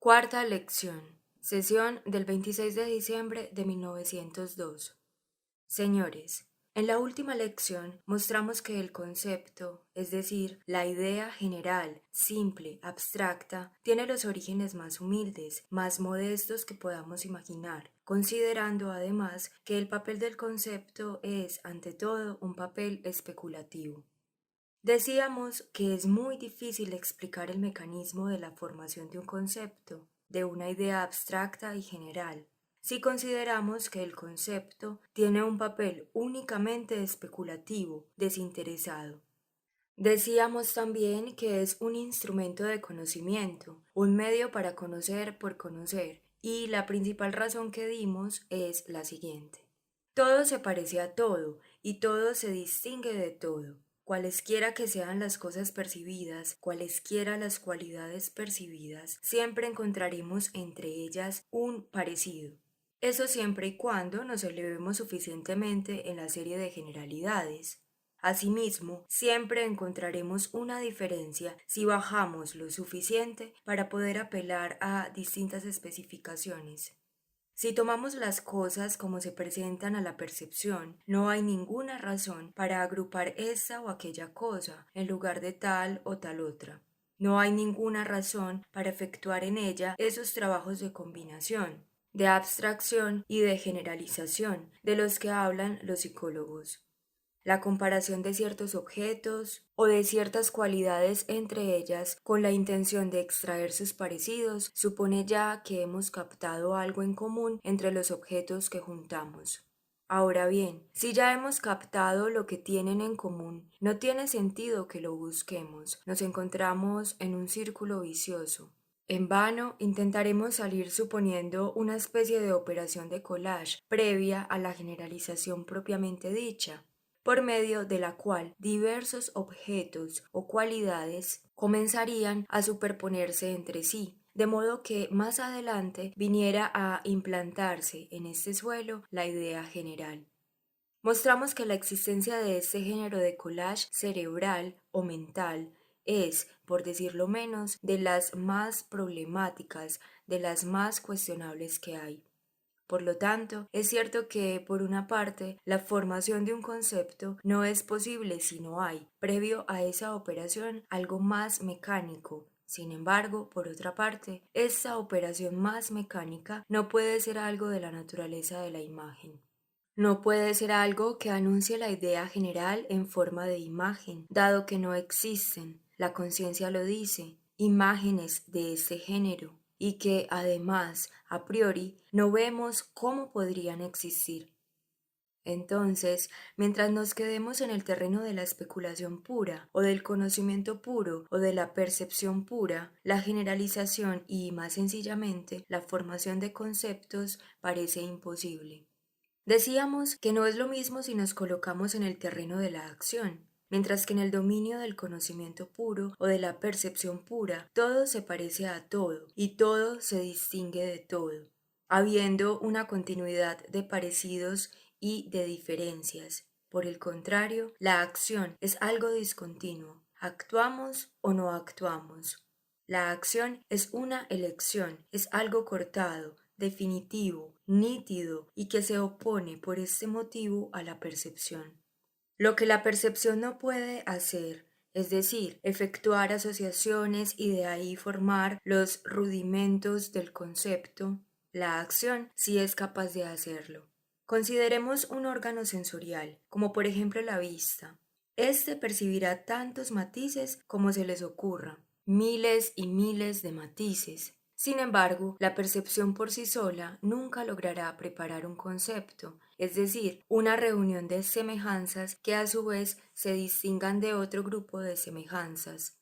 Cuarta lección. Sesión del 26 de diciembre de 1902. Señores, en la última lección mostramos que el concepto, es decir, la idea general, simple, abstracta, tiene los orígenes más humildes, más modestos que podamos imaginar, considerando además que el papel del concepto es, ante todo, un papel especulativo. Decíamos que es muy difícil explicar el mecanismo de la formación de un concepto, de una idea abstracta y general, si consideramos que el concepto tiene un papel únicamente especulativo, desinteresado. Decíamos también que es un instrumento de conocimiento, un medio para conocer por conocer, y la principal razón que dimos es la siguiente. Todo se parece a todo, y todo se distingue de todo. Cualesquiera que sean las cosas percibidas, cualesquiera las cualidades percibidas, siempre encontraremos entre ellas un parecido. Eso siempre y cuando nos elevemos suficientemente en la serie de generalidades. Asimismo, siempre encontraremos una diferencia si bajamos lo suficiente para poder apelar a distintas especificaciones. Si tomamos las cosas como se presentan a la percepción, no hay ninguna razón para agrupar esta o aquella cosa en lugar de tal o tal otra. No hay ninguna razón para efectuar en ella esos trabajos de combinación, de abstracción y de generalización de los que hablan los psicólogos. La comparación de ciertos objetos o de ciertas cualidades entre ellas con la intención de extraer sus parecidos supone ya que hemos captado algo en común entre los objetos que juntamos. Ahora bien, si ya hemos captado lo que tienen en común, no tiene sentido que lo busquemos, nos encontramos en un círculo vicioso. En vano intentaremos salir suponiendo una especie de operación de collage previa a la generalización propiamente dicha, por medio de la cual diversos objetos o cualidades comenzarían a superponerse entre sí, de modo que más adelante viniera a implantarse en este suelo la idea general. Mostramos que la existencia de este género de collage cerebral o mental es, por decirlo menos, de las más problemáticas, de las más cuestionables que hay. Por lo tanto, es cierto que, por una parte, la formación de un concepto no es posible si no hay, previo a esa operación, algo más mecánico. Sin embargo, por otra parte, esa operación más mecánica no puede ser algo de la naturaleza de la imagen. No puede ser algo que anuncie la idea general en forma de imagen, dado que no existen, la conciencia lo dice, imágenes de ese género, y que además, a priori, no vemos cómo podrían existir. Entonces, mientras nos quedemos en el terreno de la especulación pura, o del conocimiento puro, o de la percepción pura, la generalización y, más sencillamente, la formación de conceptos parece imposible. Decíamos que no es lo mismo si nos colocamos en el terreno de la acción, mientras que en el dominio del conocimiento puro o de la percepción pura todo se parece a todo y todo se distingue de todo, habiendo una continuidad de parecidos y de diferencias. Por el contrario, la acción es algo discontinuo. ¿Actuamos o no actuamos? La acción es una elección, es algo cortado, definitivo, nítido y que se opone por este motivo a la percepción. Lo que la percepción no puede hacer, es decir, efectuar asociaciones y de ahí formar los rudimentos del concepto, la acción sí es capaz de hacerlo. Consideremos un órgano sensorial, como por ejemplo la vista. Este percibirá tantos matices como se les ocurra, miles y miles de matices. Sin embargo, la percepción por sí sola nunca logrará preparar un concepto, es decir, una reunión de semejanzas que a su vez se distingan de otro grupo de semejanzas.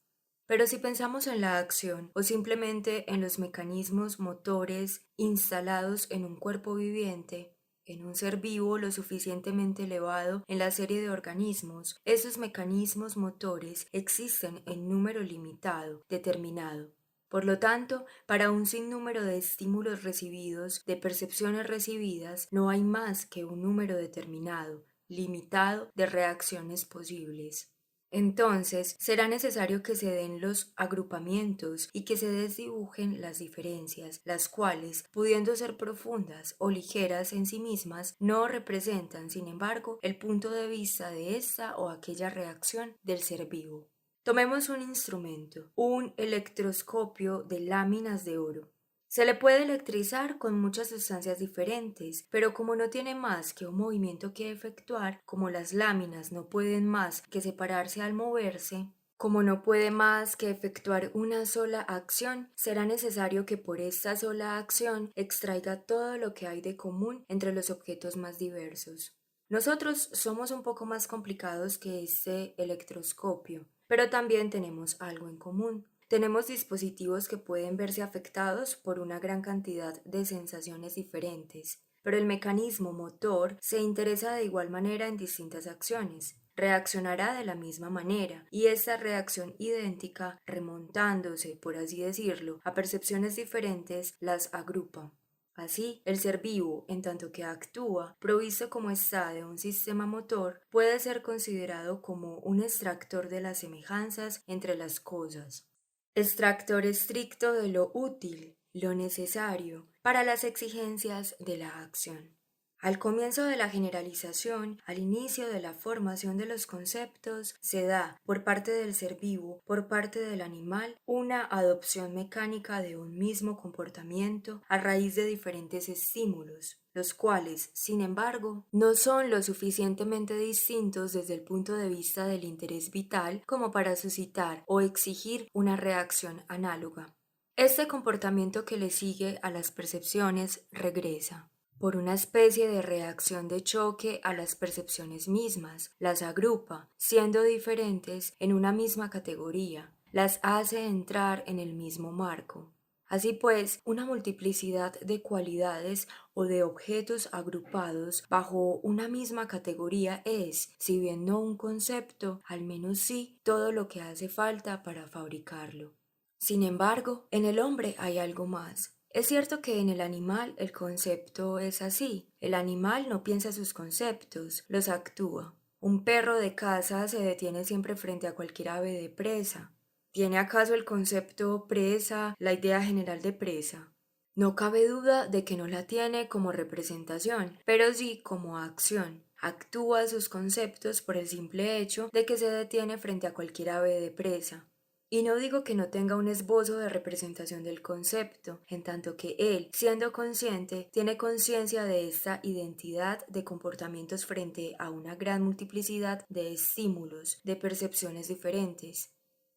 Pero si pensamos en la acción o simplemente en los mecanismos motores instalados en un cuerpo viviente, en un ser vivo lo suficientemente elevado en la serie de organismos, esos mecanismos motores existen en número limitado, determinado. Por lo tanto, para un sinnúmero de estímulos recibidos, de percepciones recibidas, no hay más que un número determinado, limitado de reacciones posibles. Entonces, será necesario que se den los agrupamientos y que se desdibujen las diferencias, las cuales, pudiendo ser profundas o ligeras en sí mismas, no representan, sin embargo, el punto de vista de esta o aquella reacción del ser vivo. Tomemos un instrumento, un electroscopio de láminas de oro. Se le puede electrizar con muchas sustancias diferentes, pero como no tiene más que un movimiento que efectuar, como las láminas no pueden más que separarse al moverse, como no puede más que efectuar una sola acción, será necesario que por esta sola acción extraiga todo lo que hay de común entre los objetos más diversos. Nosotros somos un poco más complicados que este electroscopio, pero también tenemos algo en común. Tenemos dispositivos que pueden verse afectados por una gran cantidad de sensaciones diferentes, pero el mecanismo motor se interesa de igual manera en distintas acciones. Reaccionará de la misma manera, y esta reacción idéntica, remontándose, por así decirlo, a percepciones diferentes, las agrupa. Así, el ser vivo, en tanto que actúa, provisto como está de un sistema motor, puede ser considerado como un extractor de las semejanzas entre las cosas. Extractor estricto de lo útil, lo necesario, para las exigencias de la acción. Al comienzo de la generalización, al inicio de la formación de los conceptos, se da, por parte del ser vivo, por parte del animal, una adopción mecánica de un mismo comportamiento a raíz de diferentes estímulos, los cuales, sin embargo, no son lo suficientemente distintos desde el punto de vista del interés vital como para suscitar o exigir una reacción análoga. Este comportamiento que le sigue a las percepciones regresa por una especie de reacción de choque a las percepciones mismas, las agrupa, siendo diferentes en una misma categoría, las hace entrar en el mismo marco. Así pues, una multiplicidad de cualidades o de objetos agrupados bajo una misma categoría es, si bien no un concepto, al menos sí todo lo que hace falta para fabricarlo. Sin embargo, en el hombre hay algo más. Es cierto que en el animal el concepto es así. El animal no piensa sus conceptos, los actúa. Un perro de caza se detiene siempre frente a cualquier ave de presa. ¿Tiene acaso el concepto presa la idea general de presa? No cabe duda de que no la tiene como representación, pero sí como acción. Actúa sus conceptos por el simple hecho de que se detiene frente a cualquier ave de presa. Y no digo que no tenga un esbozo de representación del concepto, en tanto que él, siendo consciente, tiene conciencia de esta identidad de comportamientos frente a una gran multiplicidad de estímulos, de percepciones diferentes.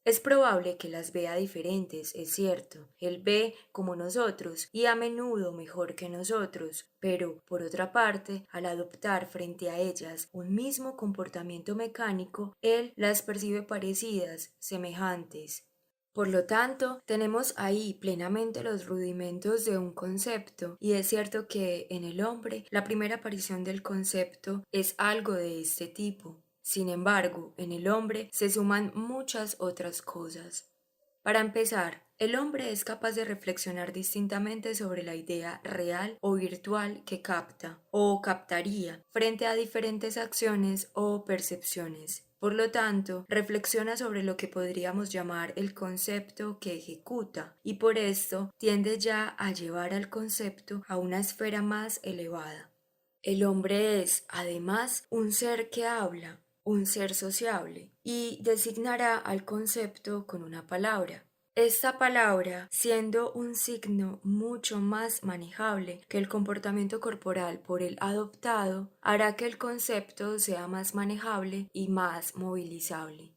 Es probable que las vea diferentes, es cierto. Él ve como nosotros y a menudo mejor que nosotros, pero, por otra parte, al adoptar frente a ellas un mismo comportamiento mecánico, él las percibe parecidas, semejantes. Por lo tanto, tenemos ahí plenamente los rudimentos de un concepto, y es cierto que en el hombre la primera aparición del concepto es algo de este tipo. Sin embargo, en el hombre se suman muchas otras cosas. Para empezar, el hombre es capaz de reflexionar distintamente sobre la idea real o virtual que capta o captaría frente a diferentes acciones o percepciones. Por lo tanto, reflexiona sobre lo que podríamos llamar el concepto que ejecuta y por esto tiende ya a llevar al concepto a una esfera más elevada. El hombre es, además, un ser que habla, un ser sociable, y designará al concepto con una palabra. Esta palabra, siendo un signo mucho más manejable que el comportamiento corporal por él adoptado, hará que el concepto sea más manejable y más movilizable.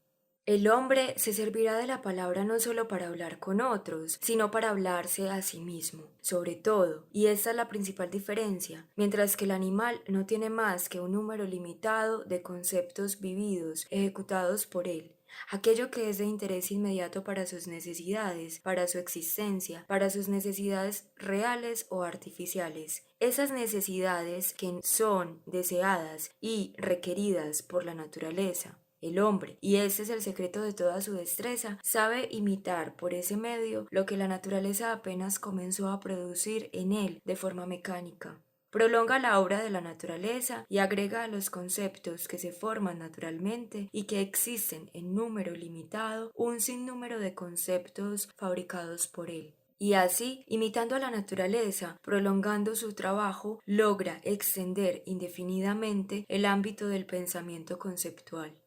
El hombre se servirá de la palabra no solo para hablar con otros, sino para hablarse a sí mismo, sobre todo, y esta es la principal diferencia, mientras que el animal no tiene más que un número limitado de conceptos vividos, ejecutados por él. Aquello que es de interés inmediato para sus necesidades, para su existencia, para sus necesidades reales o artificiales. Esas necesidades que son deseadas y requeridas por la naturaleza. El hombre, y ese es el secreto de toda su destreza, sabe imitar por ese medio lo que la naturaleza apenas comenzó a producir en él de forma mecánica. Prolonga la obra de la naturaleza y agrega a los conceptos que se forman naturalmente y que existen en número limitado un sinnúmero de conceptos fabricados por él. Y así, imitando a la naturaleza, prolongando su trabajo, logra extender indefinidamente el ámbito del pensamiento conceptual.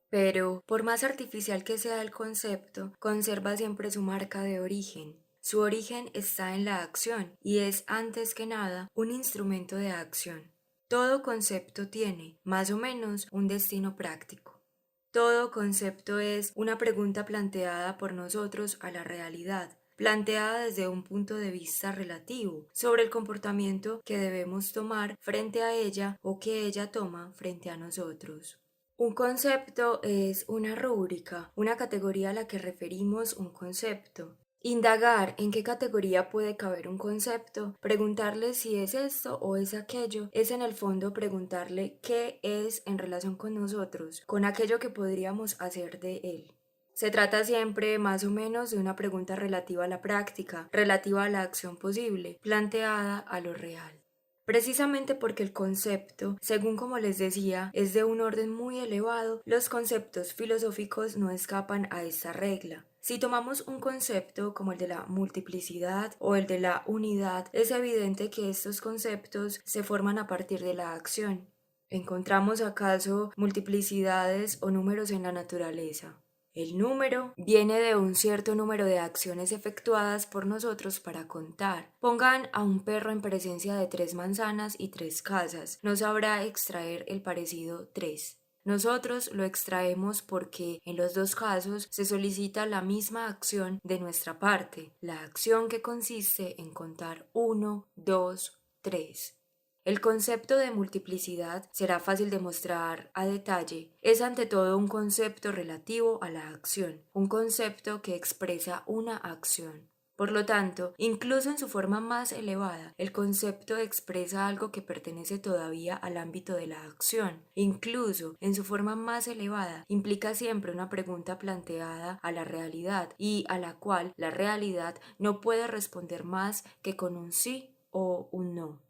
Pero, por más artificial que sea el concepto, conserva siempre su marca de origen. Su origen está en la acción y es, antes que nada, un instrumento de acción. Todo concepto tiene, más o menos, un destino práctico. Todo concepto es una pregunta planteada por nosotros a la realidad, planteada desde un punto de vista relativo sobre el comportamiento que debemos tomar frente a ella o que ella toma frente a nosotros. Un concepto es una rúbrica, una categoría a la que referimos un concepto. Indagar en qué categoría puede caber un concepto, preguntarle si es esto o es aquello, es en el fondo preguntarle qué es en relación con nosotros, con aquello que podríamos hacer de él. Se trata siempre más o menos de una pregunta relativa a la práctica, relativa a la acción posible, planteada a lo real. Precisamente porque el concepto, según como les decía, es de un orden muy elevado, los conceptos filosóficos no escapan a esta regla. Si tomamos un concepto como el de la multiplicidad o el de la unidad, es evidente que estos conceptos se forman a partir de la acción. ¿Encontramos acaso multiplicidades o números en la naturaleza? El número viene de un cierto número de acciones efectuadas por nosotros para contar. Pongan a un perro en presencia de 3 manzanas y 3 casas. No sabrá extraer el parecido 3. Nosotros lo extraemos porque en los dos casos se solicita la misma acción de nuestra parte, la acción que consiste en contar 1, 2, 3. El concepto de multiplicidad será fácil de mostrar a detalle. Es ante todo un concepto relativo a la acción, un concepto que expresa una acción. Por lo tanto, incluso en su forma más elevada, el concepto expresa algo que pertenece todavía al ámbito de la acción. Incluso en su forma más elevada, implica siempre una pregunta planteada a la realidad y a la cual la realidad no puede responder más que con un sí o un no.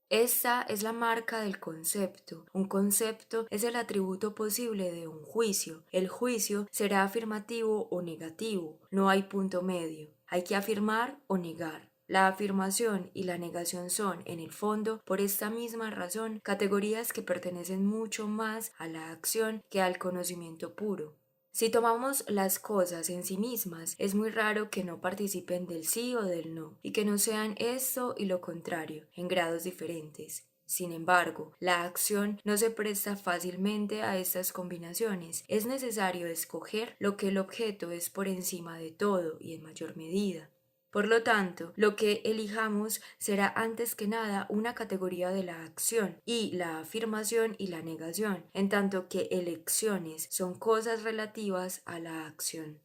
Esta es la marca del concepto. Un concepto es el atributo posible de un juicio. El juicio será afirmativo o negativo. No hay punto medio. Hay que afirmar o negar. La afirmación y la negación son, en el fondo, por esta misma razón, categorías que pertenecen mucho más a la acción que al conocimiento puro. Si tomamos las cosas en sí mismas, es muy raro que no participen del sí o del no, y que no sean esto y lo contrario, en grados diferentes. Sin embargo, la acción no se presta fácilmente a estas combinaciones. Es necesario escoger lo que el objeto es por encima de todo y en mayor medida. Por lo tanto, lo que elijamos será antes que nada una categoría de la acción y la afirmación y la negación, en tanto que elecciones son cosas relativas a la acción.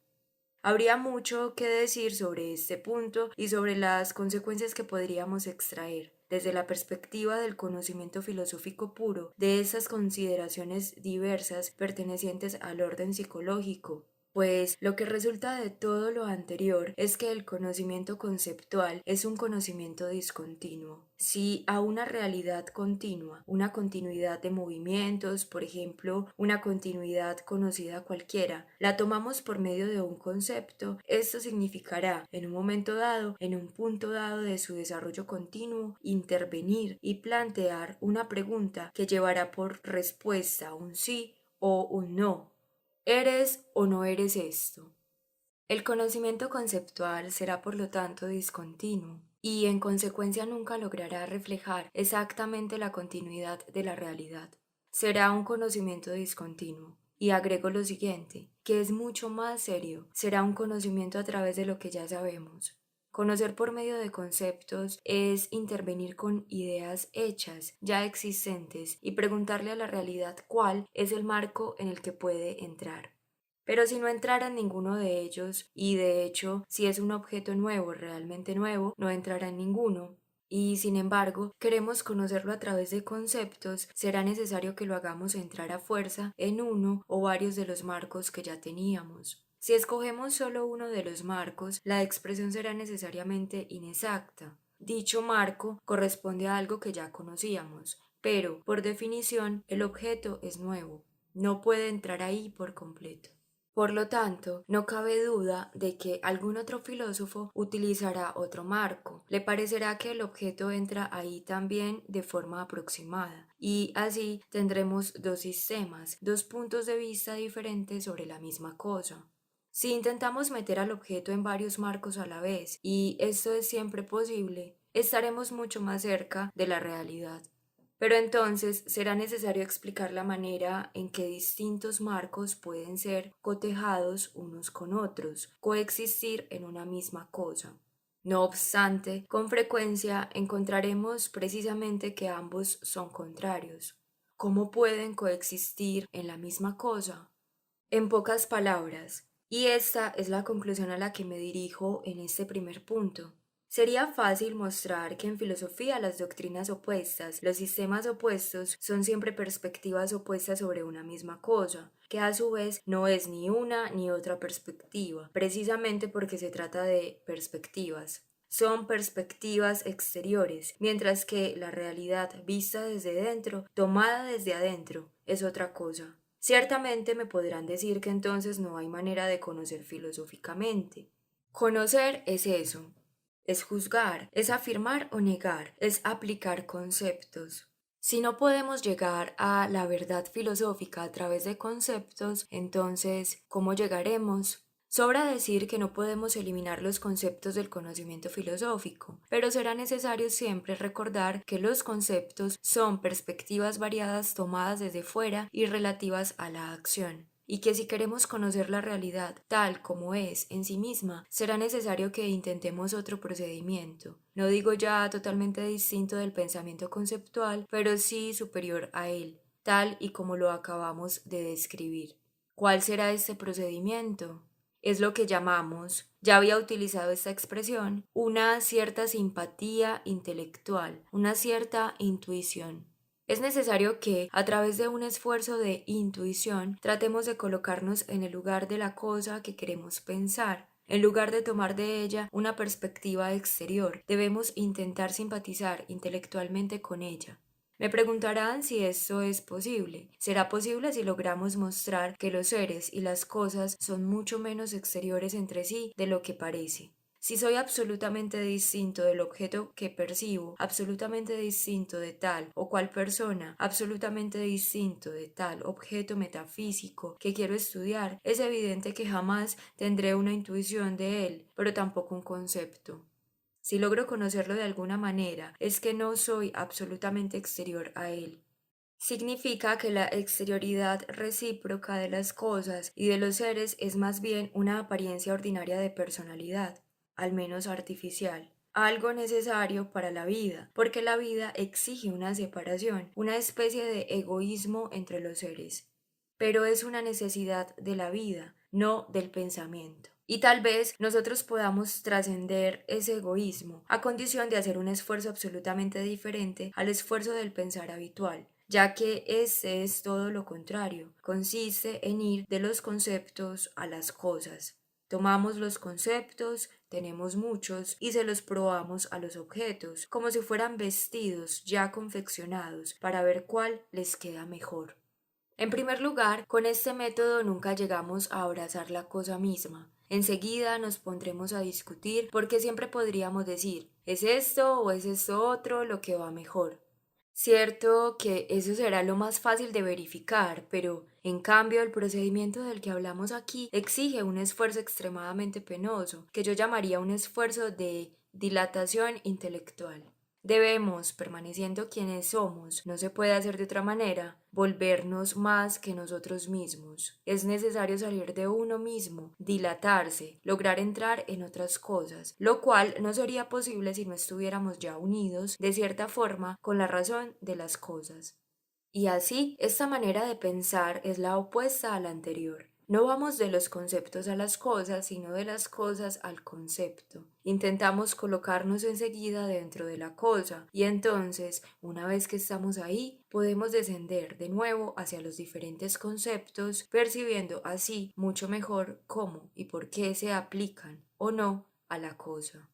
Habría mucho que decir sobre este punto y sobre las consecuencias que podríamos extraer desde la perspectiva del conocimiento filosófico puro de esas consideraciones diversas pertenecientes al orden psicológico. Pues lo que resulta de todo lo anterior es que el conocimiento conceptual es un conocimiento discontinuo. Si a una realidad continua, una continuidad de movimientos, por ejemplo, una continuidad conocida cualquiera, la tomamos por medio de un concepto, esto significará, en un momento dado, en un punto dado de su desarrollo continuo, intervenir y plantear una pregunta que llevará por respuesta un sí o un no. ¿Eres o no eres esto? El conocimiento conceptual será por lo tanto discontinuo y en consecuencia nunca logrará reflejar exactamente la continuidad de la realidad. Será un conocimiento discontinuo. Y agrego lo siguiente, que es mucho más serio, será un conocimiento a través de lo que ya sabemos. Conocer por medio de conceptos es intervenir con ideas hechas, ya existentes, y preguntarle a la realidad cuál es el marco en el que puede entrar. Pero si no entrara en ninguno de ellos, y de hecho, si es un objeto nuevo, realmente nuevo, no entrará en ninguno, y sin embargo queremos conocerlo a través de conceptos, será necesario que lo hagamos entrar a fuerza en uno o varios de los marcos que ya teníamos. Si escogemos solo uno de los marcos, la expresión será necesariamente inexacta. Dicho marco corresponde a algo que ya conocíamos, pero, por definición, el objeto es nuevo, no puede entrar ahí por completo. Por lo tanto, no cabe duda de que algún otro filósofo utilizará otro marco. Le parecerá que el objeto entra ahí también de forma aproximada, y así tendremos dos sistemas, dos puntos de vista diferentes sobre la misma cosa. Si intentamos meter al objeto en varios marcos a la vez, y esto es siempre posible, estaremos mucho más cerca de la realidad. Pero entonces será necesario explicar la manera en que distintos marcos pueden ser cotejados unos con otros, coexistir en una misma cosa. No obstante, con frecuencia encontraremos precisamente que ambos son contrarios. ¿Cómo pueden coexistir en la misma cosa? En pocas palabras, y esta es la conclusión a la que me dirijo en este primer punto. Sería fácil mostrar que en filosofía las doctrinas opuestas, los sistemas opuestos, son siempre perspectivas opuestas sobre una misma cosa, que a su vez no es ni una ni otra perspectiva, precisamente porque se trata de perspectivas. Son perspectivas exteriores, mientras que la realidad vista desde dentro, tomada desde adentro, es otra cosa. Ciertamente me podrán decir que entonces no hay manera de conocer filosóficamente. Conocer es eso, es juzgar, es afirmar o negar, es aplicar conceptos. Si no podemos llegar a la verdad filosófica a través de conceptos, entonces, ¿cómo llegaremos? Sobra decir que no podemos eliminar los conceptos del conocimiento filosófico, pero será necesario siempre recordar que los conceptos son perspectivas variadas tomadas desde fuera y relativas a la acción, y que si queremos conocer la realidad tal como es en sí misma, será necesario que intentemos otro procedimiento. No digo ya totalmente distinto del pensamiento conceptual, pero sí superior a él, tal y como lo acabamos de describir. ¿Cuál será este procedimiento? Es lo que llamamos, ya había utilizado esta expresión, una cierta simpatía intelectual, una cierta intuición. Es necesario que, a través de un esfuerzo de intuición, tratemos de colocarnos en el lugar de la cosa que queremos pensar. En lugar de tomar de ella una perspectiva exterior, debemos intentar simpatizar intelectualmente con ella. Me preguntarán si esto es posible. ¿Será posible si logramos mostrar que los seres y las cosas son mucho menos exteriores entre sí de lo que parece? Si soy absolutamente distinto del objeto que percibo, absolutamente distinto de tal o cual persona, absolutamente distinto de tal objeto metafísico que quiero estudiar, es evidente que jamás tendré una intuición de él, pero tampoco un concepto. Si logro conocerlo de alguna manera, es que no soy absolutamente exterior a él. Significa que la exterioridad recíproca de las cosas y de los seres es más bien una apariencia ordinaria de personalidad, al menos artificial, algo necesario para la vida, porque la vida exige una separación, una especie de egoísmo entre los seres. Pero es una necesidad de la vida, no del pensamiento. Y tal vez nosotros podamos trascender ese egoísmo, a condición de hacer un esfuerzo absolutamente diferente al esfuerzo del pensar habitual, ya que ese es todo lo contrario, consiste en ir de los conceptos a las cosas. Tomamos los conceptos, tenemos muchos, y se los probamos a los objetos, como si fueran vestidos ya confeccionados, para ver cuál les queda mejor. En primer lugar, con este método nunca llegamos a abrazar la cosa misma. Enseguida nos pondremos a discutir porque siempre podríamos decir, ¿es esto o es esto otro lo que va mejor? Cierto que eso será lo más fácil de verificar, pero en cambio el procedimiento del que hablamos aquí exige un esfuerzo extremadamente penoso, que yo llamaría un esfuerzo de dilatación intelectual. Debemos, permaneciendo quienes somos, no se puede hacer de otra manera, volvernos más que nosotros mismos. Es necesario salir de uno mismo, dilatarse, lograr entrar en otras cosas, lo cual no sería posible si no estuviéramos ya unidos, de cierta forma, con la razón de las cosas. Y así, esta manera de pensar es la opuesta a la anterior. No vamos de los conceptos a las cosas, sino de las cosas al concepto. Intentamos colocarnos enseguida dentro de la cosa, y entonces, una vez que estamos ahí, podemos descender de nuevo hacia los diferentes conceptos, percibiendo así mucho mejor cómo y por qué se aplican o no a la cosa.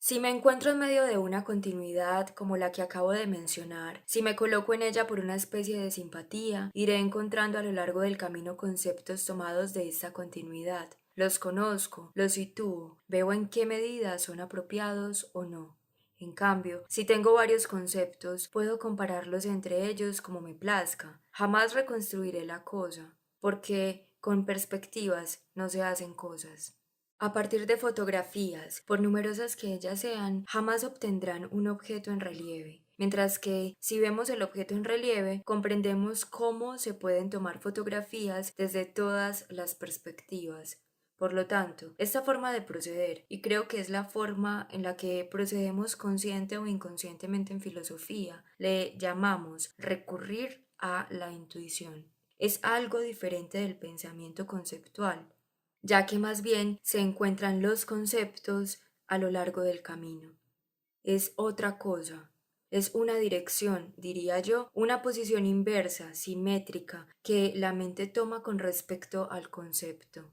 Si me encuentro en medio de una continuidad como la que acabo de mencionar, si me coloco en ella por una especie de simpatía, iré encontrando a lo largo del camino conceptos tomados de esta continuidad. Los conozco, los sitúo, veo en qué medida son apropiados o no. En cambio, si tengo varios conceptos, puedo compararlos entre ellos como me plazca. Jamás reconstruiré la cosa, porque con perspectivas no se hacen cosas. A partir de fotografías, por numerosas que ellas sean, jamás obtendrán un objeto en relieve, mientras que si vemos el objeto en relieve, comprendemos cómo se pueden tomar fotografías desde todas las perspectivas. Por lo tanto, esta forma de proceder, y creo que es la forma en la que procedemos consciente o inconscientemente en filosofía, le llamamos recurrir a la intuición. Es algo diferente del pensamiento conceptual, ya que más bien se encuentran los conceptos a lo largo del camino. Es otra cosa, es una dirección, diría yo, una posición inversa, simétrica, que la mente toma con respecto al concepto.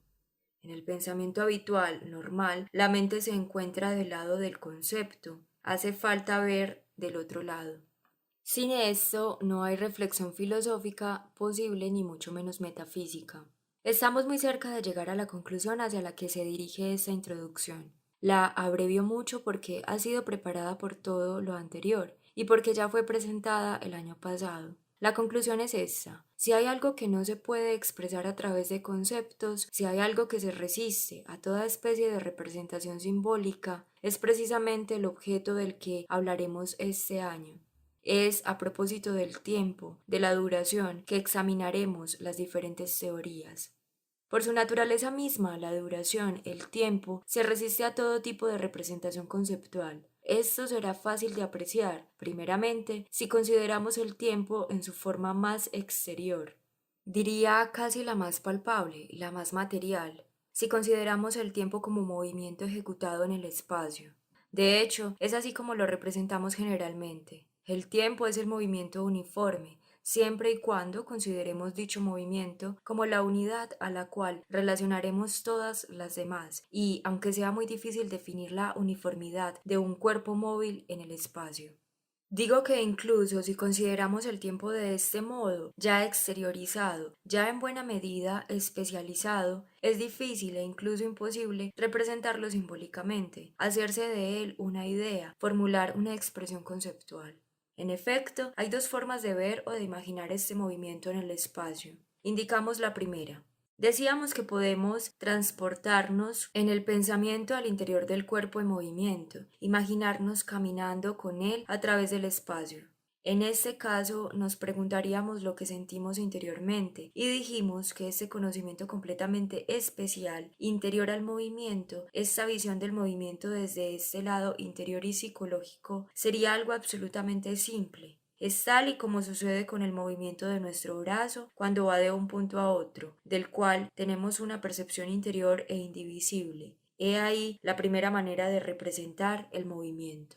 En el pensamiento habitual, normal, la mente se encuentra del lado del concepto. Hace falta ver del otro lado. Sin esto, no hay reflexión filosófica posible ni mucho menos metafísica. Estamos muy cerca de llegar a la conclusión hacia la que se dirige esta introducción. La abrevio mucho porque ha sido preparada por todo lo anterior y porque ya fue presentada el año pasado. La conclusión es esta. Si hay algo que no se puede expresar a través de conceptos, si hay algo que se resiste a toda especie de representación simbólica, es precisamente el objeto del que hablaremos este año. Es a propósito del tiempo, de la duración, que examinaremos las diferentes teorías. Por su naturaleza misma, la duración, el tiempo, se resiste a todo tipo de representación conceptual. Esto será fácil de apreciar, primeramente, si consideramos el tiempo en su forma más exterior. Diría casi la más palpable, la más material, si consideramos el tiempo como movimiento ejecutado en el espacio. De hecho, es así como lo representamos generalmente. El tiempo es el movimiento uniforme, siempre y cuando consideremos dicho movimiento como la unidad a la cual relacionaremos todas las demás, y aunque sea muy difícil definir la uniformidad de un cuerpo móvil en el espacio. Digo que incluso si consideramos el tiempo de este modo, ya exteriorizado, ya en buena medida especializado, es difícil e incluso imposible representarlo simbólicamente, hacerse de él una idea, formular una expresión conceptual. En efecto, hay dos formas de ver o de imaginar este movimiento en el espacio. Indicamos la primera. Decíamos que podemos transportarnos en el pensamiento al interior del cuerpo en movimiento, imaginarnos caminando con él a través del espacio. En este caso nos preguntaríamos lo que sentimos interiormente y dijimos que este conocimiento completamente especial, interior al movimiento, esta visión del movimiento desde este lado interior y psicológico, sería algo absolutamente simple. Es tal y como sucede con el movimiento de nuestro brazo cuando va de un punto a otro, del cual tenemos una percepción interior e indivisible. He ahí la primera manera de representar el movimiento.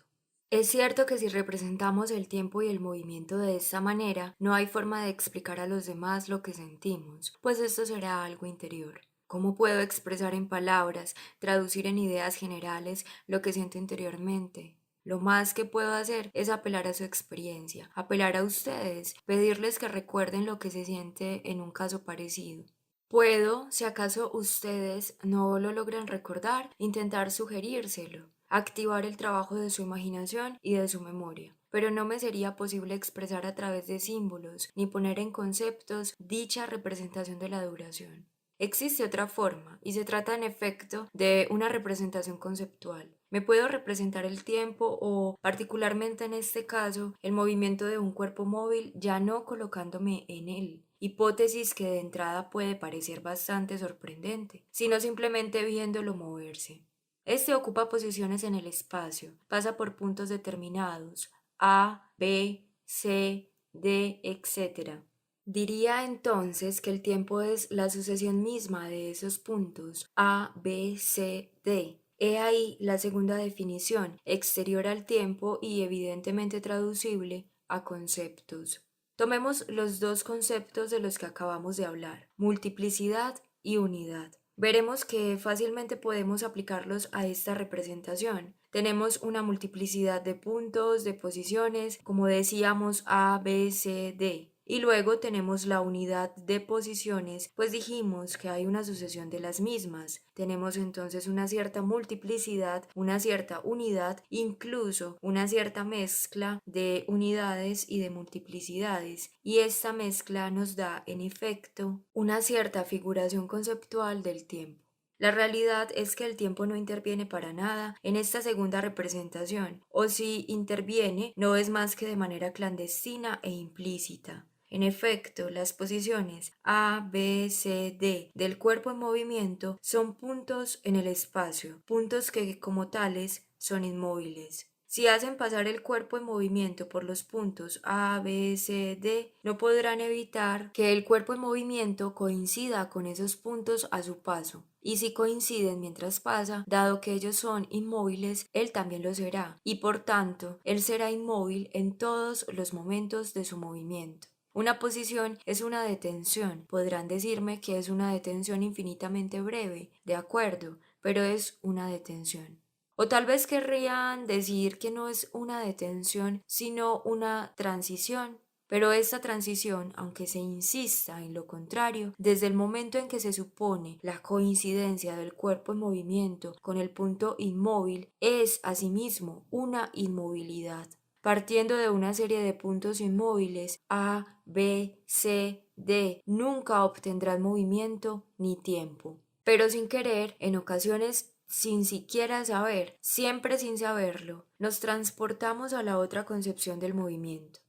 Es cierto que si representamos el tiempo y el movimiento de esta manera, no hay forma de explicar a los demás lo que sentimos, pues esto será algo interior. ¿Cómo puedo expresar en palabras, traducir en ideas generales lo que siento interiormente? Lo más que puedo hacer es apelar a su experiencia, apelar a ustedes, pedirles que recuerden lo que se siente en un caso parecido. Puedo, si acaso ustedes no lo logran recordar, intentar sugerírselo, activar el trabajo de su imaginación y de su memoria. Pero no me sería posible expresar a través de símbolos ni poner en conceptos dicha representación de la duración. Existe otra forma, y se trata en efecto de una representación conceptual. Me puedo representar el tiempo o, particularmente en este caso, el movimiento de un cuerpo móvil ya no colocándome en él, hipótesis que de entrada puede parecer bastante sorprendente, sino simplemente viéndolo moverse. Este ocupa posiciones en el espacio, pasa por puntos determinados, A, B, C, D, etc. Diría entonces que el tiempo es la sucesión misma de esos puntos A, B, C, D. He ahí la segunda definición, exterior al tiempo y evidentemente traducible a conceptos. Tomemos los dos conceptos de los que acabamos de hablar, multiplicidad y unidad. Veremos que fácilmente podemos aplicarlos a esta representación. tenemos una multiplicidad de puntos, de posiciones, como decíamos A, B, C, D. Y luego tenemos la unidad de posiciones, pues dijimos que hay una sucesión de las mismas. Tenemos entonces una cierta multiplicidad, una cierta unidad, incluso una cierta mezcla de unidades y de multiplicidades. Y esta mezcla nos da, en efecto, una cierta figuración conceptual del tiempo. La realidad es que el tiempo no interviene para nada en esta segunda representación, o si interviene, no es más que de manera clandestina e implícita. En efecto, las posiciones A, B, C, D del cuerpo en movimiento son puntos en el espacio, puntos que como tales son inmóviles. Si hacen pasar el cuerpo en movimiento por los puntos A, B, C, D, no podrán evitar que el cuerpo en movimiento coincida con esos puntos a su paso. Y si coinciden mientras pasa, dado que ellos son inmóviles, él también lo será, y por tanto, él será inmóvil en todos los momentos de su movimiento. Una posición es una detención. Podrán decirme que es una detención infinitamente breve, de acuerdo, pero es una detención. O tal vez querrían decir que no es una detención, sino una transición. Pero esta transición, aunque se insista en lo contrario, desde el momento en que se supone la coincidencia del cuerpo en movimiento con el punto inmóvil, es asimismo una inmovilidad. Partiendo de una serie de puntos inmóviles A, B, C, D, nunca obtendrán movimiento ni tiempo. Pero sin querer, en ocasiones sin siquiera saber, siempre sin saberlo, nos transportamos a la otra concepción del movimiento.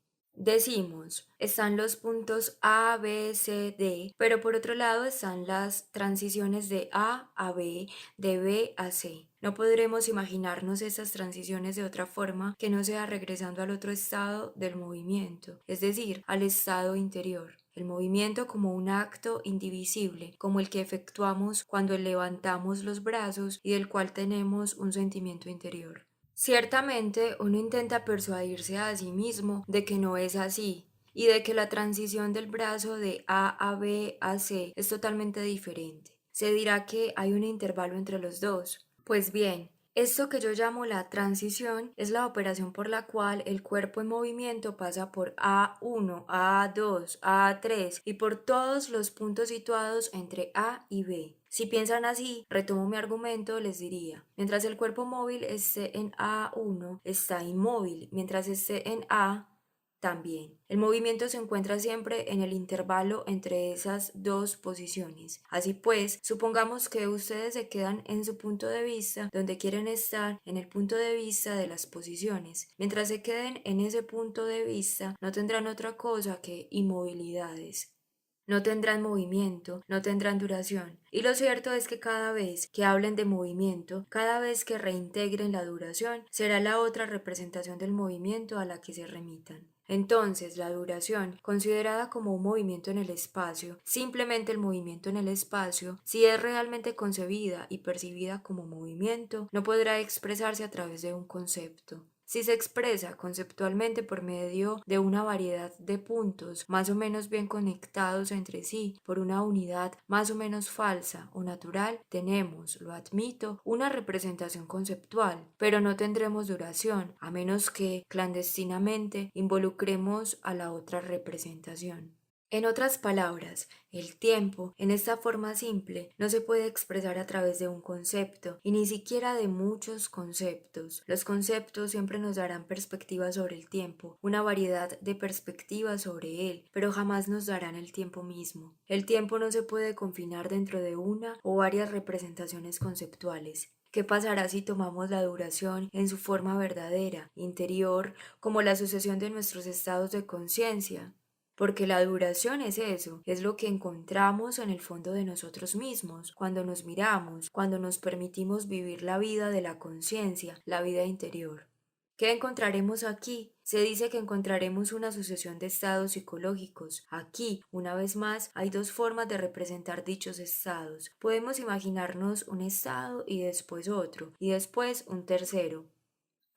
Decimos, están los puntos A, B, C, D, pero por otro lado están las transiciones de A a B, de B a C. No podremos imaginarnos esas transiciones de otra forma que no sea regresando al otro estado del movimiento, es decir, al estado interior. El movimiento como un acto indivisible, como el que efectuamos cuando levantamos los brazos y del cual tenemos un sentimiento interior. Ciertamente uno intenta persuadirse a sí mismo de que no es así y de que la transición del brazo de A a B a C es totalmente diferente. Se dirá que hay un intervalo entre los dos. Pues bien, esto que yo llamo la transición es la operación por la cual el cuerpo en movimiento pasa por A1, A2, A3 y por todos los puntos situados entre A y B. Si piensan así, retomo mi argumento, les diría, mientras el cuerpo móvil esté en A1, está inmóvil, mientras esté en A, también. El movimiento se encuentra siempre en el intervalo entre esas dos posiciones. Así pues, supongamos que ustedes se quedan en su punto de vista donde quieren estar en el punto de vista de las posiciones. Mientras se queden en ese punto de vista, no tendrán otra cosa que inmovilidades. No tendrán movimiento, no tendrán duración. Y lo cierto es que cada vez que hablen de movimiento, cada vez que reintegren la duración, será la otra representación del movimiento a la que se remitan. Entonces, la duración, considerada como un movimiento en el espacio, simplemente el movimiento en el espacio, si es realmente concebida y percibida como movimiento, no podrá expresarse a través de un concepto. Si se expresa conceptualmente por medio de una variedad de puntos más o menos bien conectados entre sí por una unidad más o menos falsa o natural, tenemos, lo admito, una representación conceptual, pero no tendremos duración, a menos que clandestinamente involucremos a la otra representación. En otras palabras, el tiempo, en esta forma simple, no se puede expresar a través de un concepto, y ni siquiera de muchos conceptos. Los conceptos siempre nos darán perspectivas sobre el tiempo, una variedad de perspectivas sobre él, pero jamás nos darán el tiempo mismo. El tiempo no se puede confinar dentro de una o varias representaciones conceptuales. ¿Qué pasará si tomamos la duración en su forma verdadera, interior, como la sucesión de nuestros estados de conciencia? Porque la duración es eso, es lo que encontramos en el fondo de nosotros mismos, cuando nos miramos, cuando nos permitimos vivir la vida de la conciencia, la vida interior. ¿Qué encontraremos aquí? Se dice que encontraremos una sucesión de estados psicológicos. Aquí, una vez más, hay dos formas de representar dichos estados. Podemos imaginarnos un estado y después otro, y después un tercero.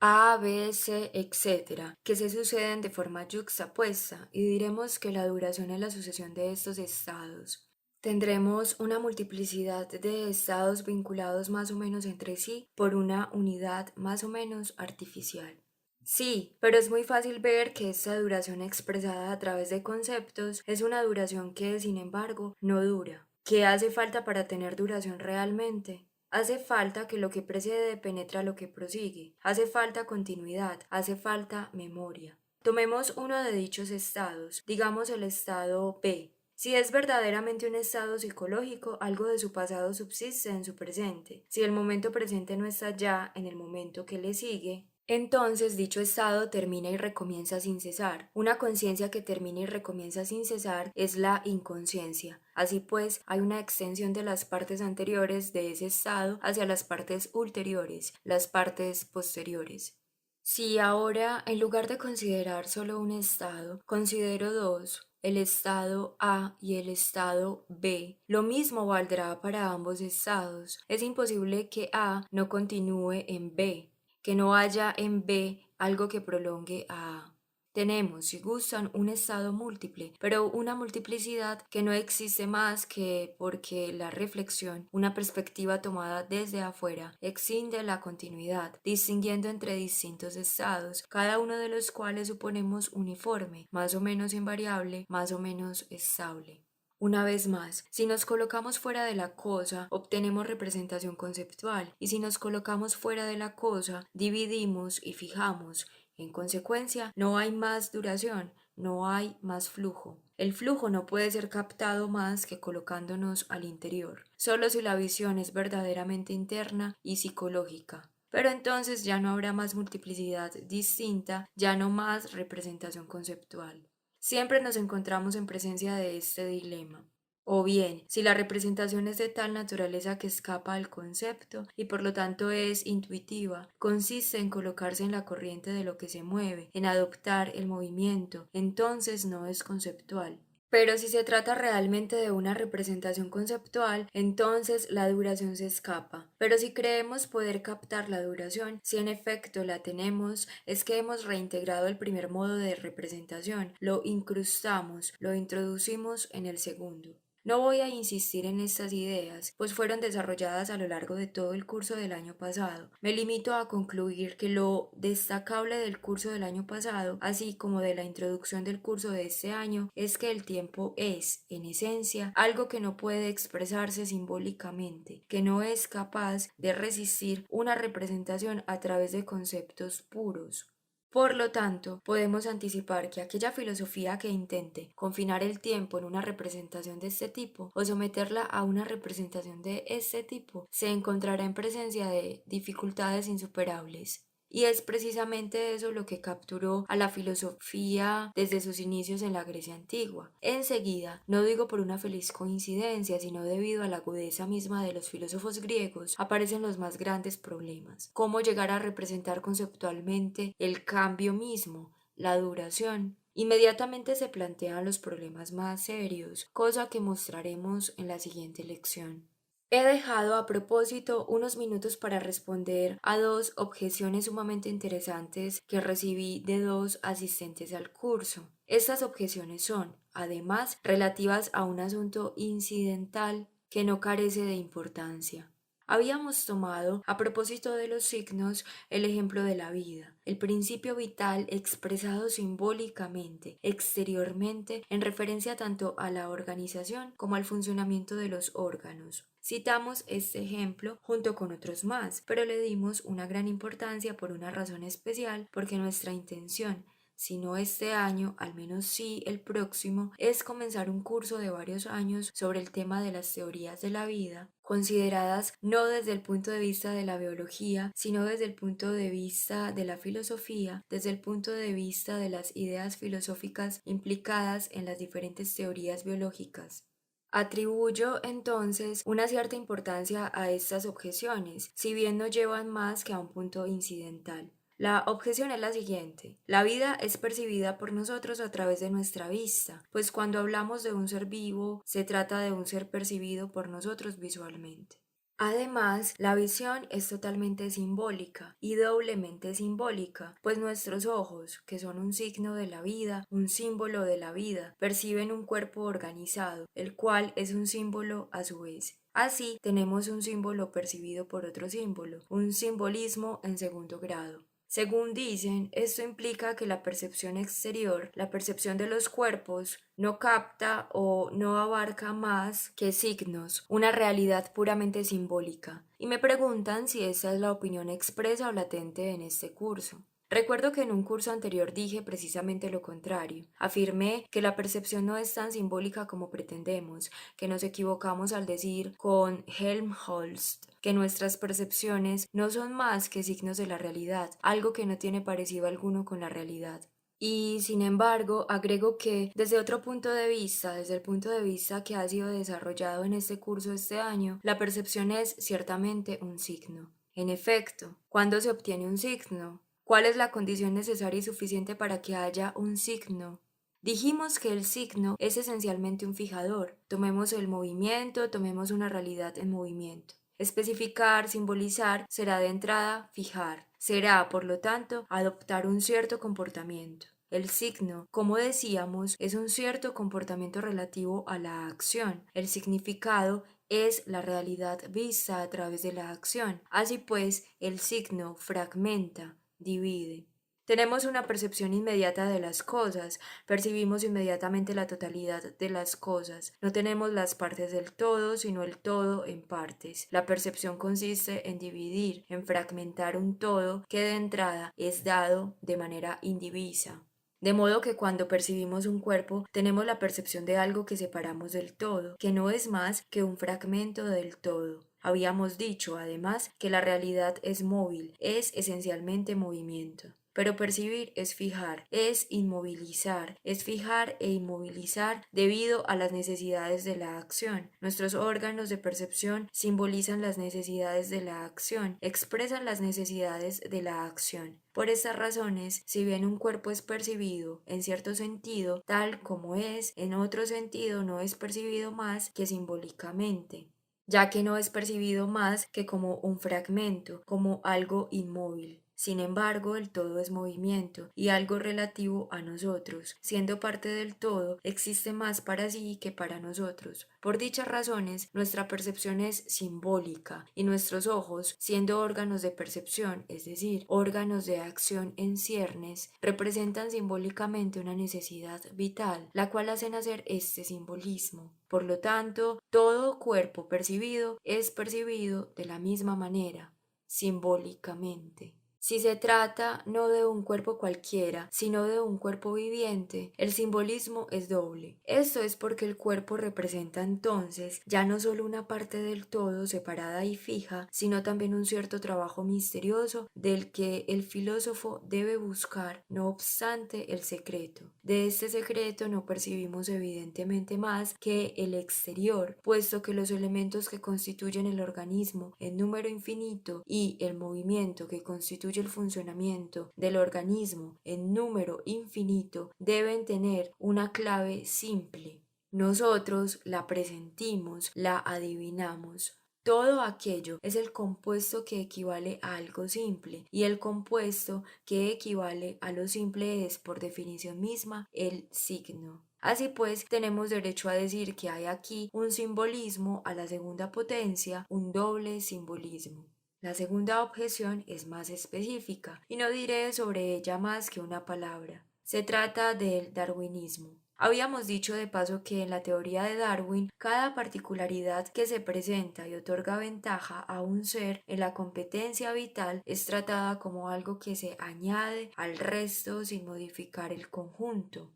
A, B, C, etcétera, que se suceden de forma yuxtapuesta, y diremos que la duración es la sucesión de estos estados. Tendremos una multiplicidad de estados vinculados más o menos entre sí por una unidad más o menos artificial. Sí, pero es muy fácil ver que esta duración expresada a través de conceptos es una duración que, sin embargo, no dura. ¿Qué hace falta para tener duración realmente? Hace falta que lo que precede penetra lo que prosigue, hace falta continuidad, hace falta memoria. Tomemos uno de dichos estados, digamos el estado B. Si es verdaderamente un estado psicológico, algo de su pasado subsiste en su presente. Si el momento presente no está ya en el momento que le sigue, entonces dicho estado termina y recomienza sin cesar. Una conciencia que termina y recomienza sin cesar es la inconsciencia. Así pues, hay una extensión de las partes anteriores de ese estado hacia las partes ulteriores, las partes posteriores. Si ahora, en lugar de considerar solo un estado, considero dos, el estado A y el estado B, lo mismo valdrá para ambos estados. Es imposible que A no continúe en B, que no haya en B algo que prolongue a A. Tenemos, si gustan, un estado múltiple, pero una multiplicidad que no existe más que porque la reflexión, una perspectiva tomada desde afuera, extiende la continuidad, distinguiendo entre distintos estados, cada uno de los cuales suponemos uniforme, más o menos invariable, más o menos estable. Una vez más, si nos colocamos fuera de la cosa, obtenemos representación conceptual, y si nos colocamos fuera de la cosa, dividimos y fijamos. En consecuencia, no hay más duración, no hay más flujo. El flujo no puede ser captado más que colocándonos al interior, solo si la visión es verdaderamente interna y psicológica. Pero entonces ya no habrá más multiplicidad distinta, ya no más representación conceptual. Siempre nos encontramos en presencia de este dilema. O bien, si la representación es de tal naturaleza que escapa al concepto y por lo tanto es intuitiva, consiste en colocarse en la corriente de lo que se mueve, en adoptar el movimiento, entonces no es conceptual. Pero si se trata realmente de una representación conceptual, entonces la duración se escapa. Pero si creemos poder captar la duración, si en efecto la tenemos, es que hemos reintegrado el primer modo de representación, lo incrustamos, lo introducimos en el segundo. No voy a insistir en estas ideas, pues fueron desarrolladas a lo largo de todo el curso del año pasado. Me limito a concluir que lo destacable del curso del año pasado, así como de la introducción del curso de este año, es que el tiempo es, en esencia, algo que no puede expresarse simbólicamente, que no es capaz de resistir una representación a través de conceptos puros. Por lo tanto, podemos anticipar que aquella filosofía que intente confinar el tiempo en una representación de este tipo o someterla a una representación de este tipo se encontrará en presencia de dificultades insuperables. Y es precisamente eso lo que capturó a la filosofía desde sus inicios en la Grecia antigua. Enseguida, no digo por una feliz coincidencia, sino debido a la agudeza misma de los filósofos griegos, aparecen los más grandes problemas. ¿Cómo llegar a representar conceptualmente el cambio mismo, la duración? Inmediatamente se plantean los problemas más serios, cosa que mostraremos en la siguiente lección. He dejado a propósito unos minutos para responder a dos objeciones sumamente interesantes que recibí de dos asistentes al curso. Estas objeciones son, además, relativas a un asunto incidental que no carece de importancia. Habíamos tomado, a propósito de los signos, el ejemplo de la vida, el principio vital expresado simbólicamente, exteriormente, en referencia tanto a la organización como al funcionamiento de los órganos. Citamos este ejemplo junto con otros más, pero le dimos una gran importancia por una razón especial, porque nuestra intención, si no este año, al menos sí el próximo, es comenzar un curso de varios años sobre el tema de las teorías de la vida, consideradas no desde el punto de vista de la biología, sino desde el punto de vista de la filosofía, desde el punto de vista de las ideas filosóficas implicadas en las diferentes teorías biológicas. Atribuyo entonces una cierta importancia a estas objeciones, si bien no llevan más que a un punto incidental. La objeción es la siguiente. La vida es percibida por nosotros a través de nuestra vista, pues cuando hablamos de un ser vivo, se trata de un ser percibido por nosotros visualmente. Además, la visión es totalmente simbólica y doblemente simbólica, pues nuestros ojos, que son un signo de la vida, un símbolo de la vida, perciben un cuerpo organizado, el cual es un símbolo a su vez. Así, tenemos un símbolo percibido por otro símbolo, un simbolismo en segundo grado. Según dicen, esto implica que la percepción exterior, la percepción de los cuerpos, no capta o no abarca más que signos, una realidad puramente simbólica. Y me preguntan si esa es la opinión expresa o latente en este curso. Recuerdo que en un curso anterior dije precisamente lo contrario. Afirmé que la percepción no es tan simbólica como pretendemos, que nos equivocamos al decir con Helmholtz que nuestras percepciones no son más que signos de la realidad, algo que no tiene parecido alguno con la realidad. Y sin embargo, agrego que desde otro punto de vista, desde el punto de vista que ha sido desarrollado en este curso este año, la percepción es ciertamente un signo. En efecto, ¿cuándo se obtiene un signo? ¿Cuál es la condición necesaria y suficiente para que haya un signo? Dijimos que el signo es esencialmente un fijador. Tomemos el movimiento, tomemos una realidad en movimiento. Especificar, simbolizar, será de entrada fijar. Será, por lo tanto, adoptar un cierto comportamiento. El signo, como decíamos, es un cierto comportamiento relativo a la acción. El significado es la realidad vista a través de la acción. Así pues, el signo fragmenta, divide. Tenemos una percepción inmediata de las cosas, percibimos inmediatamente la totalidad de las cosas. No tenemos las partes del todo, sino el todo en partes. La percepción consiste en dividir, en fragmentar un todo que de entrada es dado de manera indivisa. De modo que cuando percibimos un cuerpo, tenemos la percepción de algo que separamos del todo, que no es más que un fragmento del todo. Habíamos dicho, además, que la realidad es móvil, es esencialmente movimiento. Pero percibir es fijar, es inmovilizar, es fijar e inmovilizar debido a las necesidades de la acción. Nuestros órganos de percepción simbolizan las necesidades de la acción, expresan las necesidades de la acción. Por estas razones, si bien un cuerpo es percibido, en cierto sentido, tal como es, en otro sentido no es percibido más que simbólicamente, ya que no es percibido más que como un fragmento, como algo inmóvil. Sin embargo, el todo es movimiento y algo relativo a nosotros. Siendo parte del todo, existe más para sí que para nosotros. Por dichas razones, nuestra percepción es simbólica y nuestros ojos, siendo órganos de percepción, es decir, órganos de acción en ciernes, representan simbólicamente una necesidad vital, la cual hace nacer este simbolismo. Por lo tanto, todo cuerpo percibido es percibido de la misma manera, simbólicamente. Si se trata no de un cuerpo cualquiera, sino de un cuerpo viviente, el simbolismo es doble. Esto es porque el cuerpo representa entonces ya no solo una parte del todo separada y fija, sino también un cierto trabajo misterioso del que el filósofo debe buscar, no obstante, el secreto. De este secreto no percibimos evidentemente más que el exterior, puesto que los elementos que constituyen el organismo en número infinito y el movimiento que constituye el funcionamiento del organismo en número infinito deben tener una clave simple. Nosotros la presentimos, la adivinamos. Todo aquello es el compuesto que equivale a algo simple, y el compuesto que equivale a lo simple es, por definición misma, el signo. Así pues, tenemos derecho a decir que hay aquí un simbolismo a la segunda potencia, un doble simbolismo. La segunda objeción es más específica, y no diré sobre ella más que una palabra. Se trata del darwinismo. Habíamos dicho de paso que en la teoría de Darwin, cada particularidad que se presenta y otorga ventaja a un ser en la competencia vital es tratada como algo que se añade al resto sin modificar el conjunto.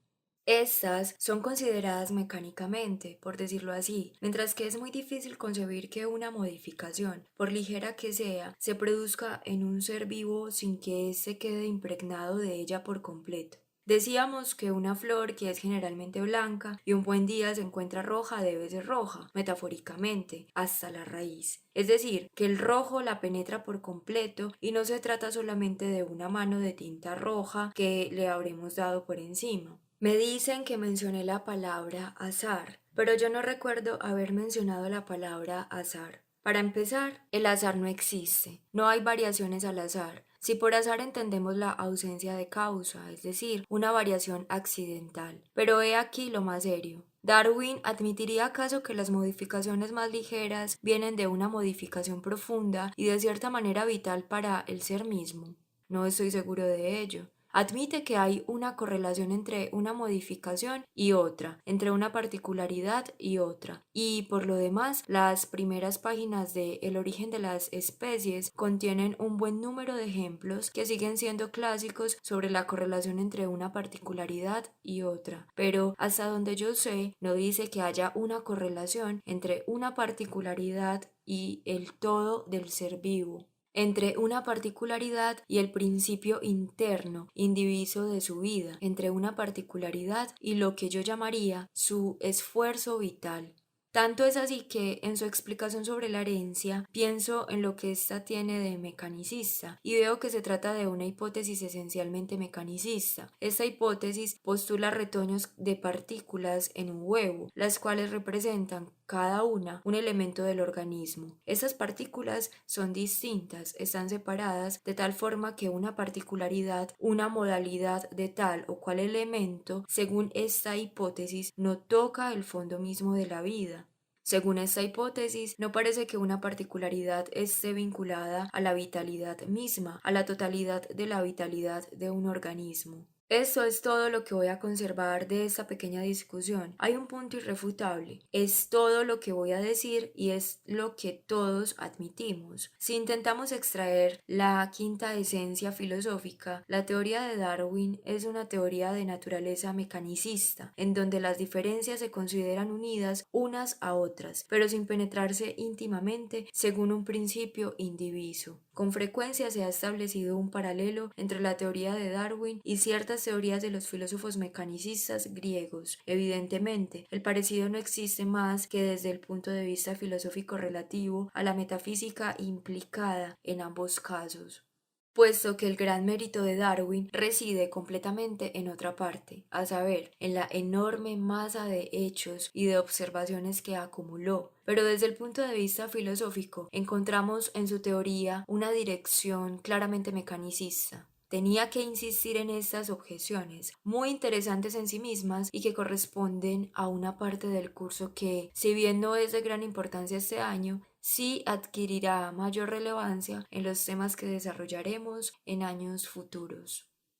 Estas son consideradas mecánicamente, por decirlo así, mientras que es muy difícil concebir que una modificación, por ligera que sea, se produzca en un ser vivo sin que éste quede impregnado de ella por completo. Decíamos que una flor que es generalmente blanca y un buen día se encuentra roja debe ser roja, metafóricamente, hasta la raíz. Es decir, que el rojo la penetra por completo y no se trata solamente de una mano de tinta roja que le habremos dado por encima. Me dicen que mencioné la palabra azar, pero yo no recuerdo haber mencionado la palabra azar. Para empezar, el azar no existe, no hay variaciones al azar. Si por azar entendemos la ausencia de causa, es decir, una variación accidental. Pero he aquí lo más serio. ¿Darwin admitiría acaso que las modificaciones más ligeras vienen de una modificación profunda y de cierta manera vital para el ser mismo? No estoy seguro de ello. Admite que hay una correlación entre una modificación y otra, entre una particularidad y otra, y por lo demás, las primeras páginas de El origen de las especies contienen un buen número de ejemplos que siguen siendo clásicos sobre la correlación entre una particularidad y otra, pero hasta donde yo sé, no dice que haya una correlación entre una particularidad y el todo del ser vivo, entre una particularidad y el principio interno, indiviso de su vida, entre una particularidad y lo que yo llamaría su esfuerzo vital. Tanto es así que en su explicación sobre la herencia pienso en lo que ésta tiene de mecanicista y veo que se trata de una hipótesis esencialmente mecanicista. Esta hipótesis postula retoños de partículas en un huevo, las cuales representan cada una un elemento del organismo. Estas partículas son distintas, están separadas de tal forma que una particularidad, una modalidad de tal o cual elemento, según esta hipótesis, no toca el fondo mismo de la vida. Según esta hipótesis, no parece que una particularidad esté vinculada a la vitalidad misma, a la totalidad de la vitalidad de un organismo. Esto es todo lo que voy a conservar de esta pequeña discusión. Hay un punto irrefutable. Es todo lo que voy a decir y es lo que todos admitimos. Si intentamos extraer la quinta esencia filosófica, la teoría de Darwin es una teoría de naturaleza mecanicista, en donde las diferencias se consideran unidas unas a otras, pero sin penetrarse íntimamente según un principio indiviso. Con frecuencia se ha establecido un paralelo entre la teoría de Darwin y ciertas teorías de los filósofos mecanicistas griegos. Evidentemente, el parecido no existe más que desde el punto de vista filosófico relativo a la metafísica implicada en ambos casos, puesto que el gran mérito de Darwin reside completamente en otra parte, a saber, en la enorme masa de hechos y de observaciones que acumuló. Pero desde el punto de vista filosófico, encontramos en su teoría una dirección claramente mecanicista. Tenía que insistir en estas objeciones, muy interesantes en sí mismas y que corresponden a una parte del curso que, si bien no es de gran importancia este año, sí adquirirá mayor relevancia en los temas que desarrollaremos en años futuros.